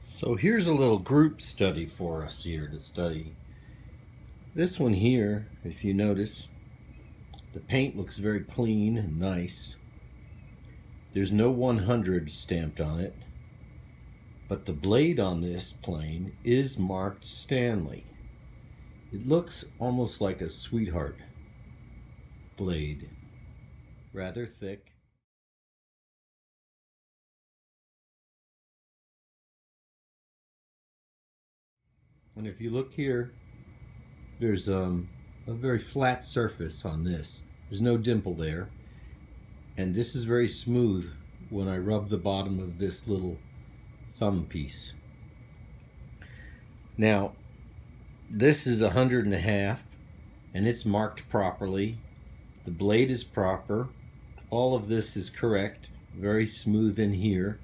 So here's a little group study for us here to study. This one here, if you notice, the paint looks very clean and nice. There's no 100 stamped on it, but the blade on this plane is marked Stanley. It looks almost like a sweetheart blade, rather thick. And if you look here, there's a very flat surface on this. There's no dimple there. And this is very smooth when I rub the bottom of this little thumb piece. Now, this is 100.5, and it's marked properly. The blade is proper. All of this is correct. Very smooth in here.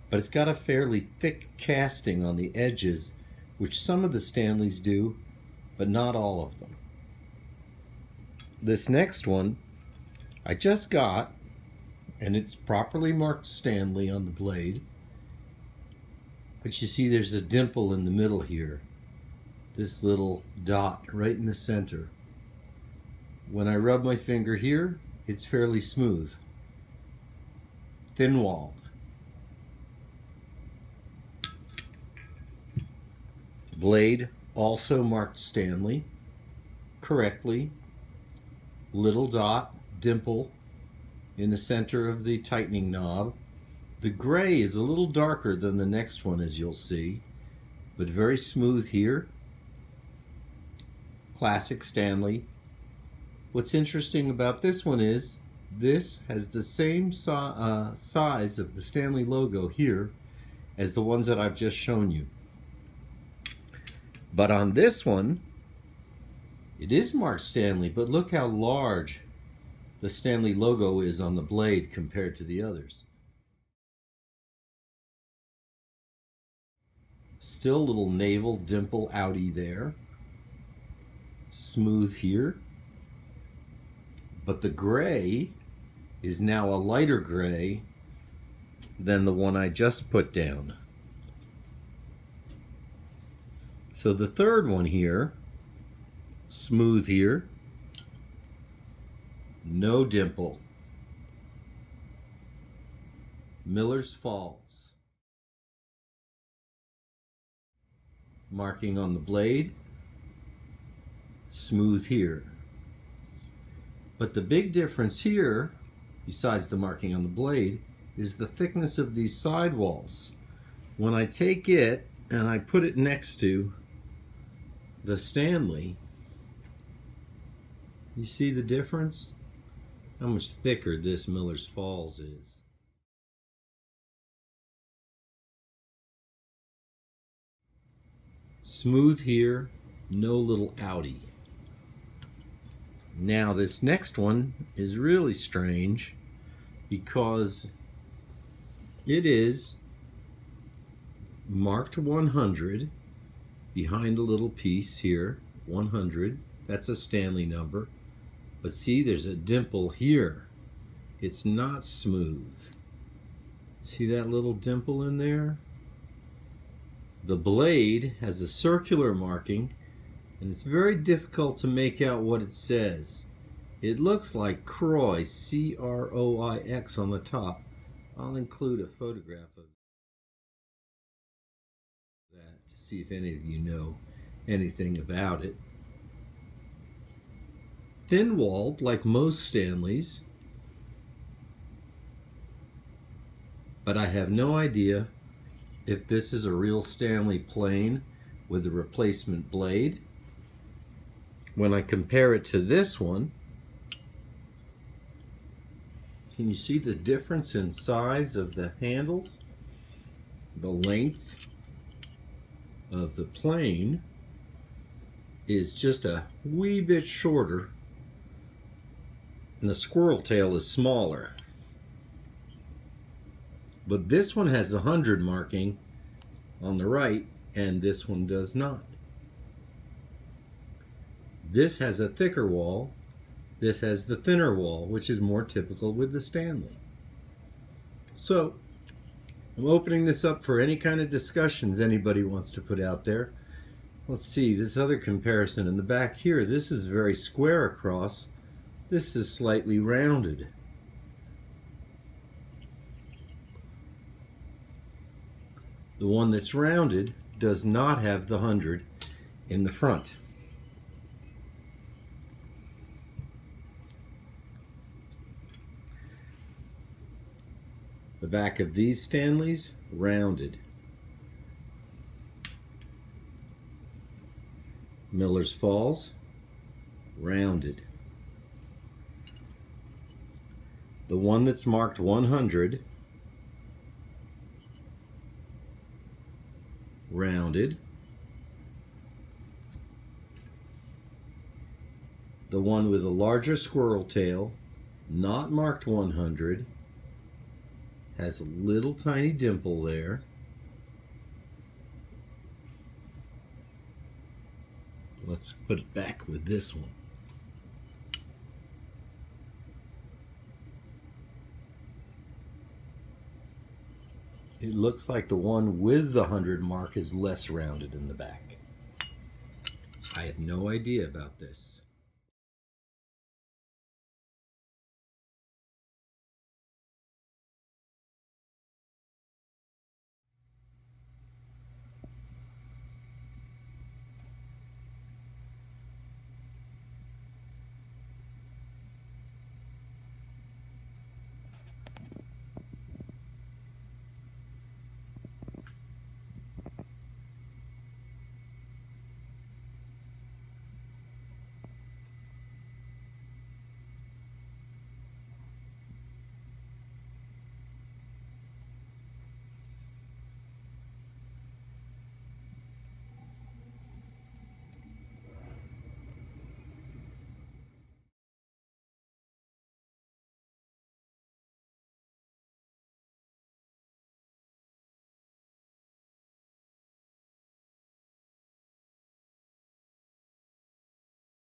But it's got a fairly thick casting on the edges, which some of the Stanleys do, but not all of them. This next one I just got, and it's properly marked Stanley on the blade. But you see there's a dimple in the middle here. This little dot right in the center. When I rub my finger here, it's fairly smooth. Thin-walled. Blade also marked Stanley correctly. Little dot, dimple in the center of the tightening knob. The gray is a little darker than the next one, as you'll see, but very smooth here. Classic Stanley. What's interesting about this one is this has the same size of the Stanley logo here as the ones that I've just shown you. But on this one, it is marked Stanley, but look how large the Stanley logo is on the blade compared to the others. Still a little navel dimple outie there. Smooth here. But the gray is now a lighter gray than the one I just put down. So the third one here, smooth here, no dimple. Millers Falls. Marking on the blade, smooth here. But the big difference here, besides the marking on the blade, is the thickness of these sidewalls. When I take it and I put it next to the Stanley, you see the difference? How much thicker this Millers Falls is. Smooth here, no little outie. Now this next one is really strange because it is marked 100 behind a little piece here, 100. That's a Stanley number. But see, there's a dimple here. It's not smooth. See that little dimple in there? The blade has a circular marking, and it's very difficult to make out what it says. It looks like Croix, C-R-O-I-X on the top. I'll include a photograph of that to see if any of you know anything about it. Thin-walled, like most Stanleys, but I have no idea if this is a real Stanley plane with a replacement blade. When I compare it to this one, can you see the difference in size of the handles? The length of the plane is just a wee bit shorter, and the squirrel tail is smaller. But this one has the 100 marking on the right, and this one does not. This has a thicker wall, this has the thinner wall, which is more typical with the Stanley. So I'm opening this up for any kind of discussions anybody wants to put out there. Let's see, this other comparison in the back here, this is very square across. This is slightly rounded. The one that's rounded does not have the 100 in the front. The back of these Stanleys, rounded. Millers Falls, rounded. The one that's marked 100, rounded. The one with a larger squirrel tail, not marked 100, has a little tiny dimple there. Let's put it back with this one. It looks like the one with the 100 mark is less rounded in the back. I have no idea about this.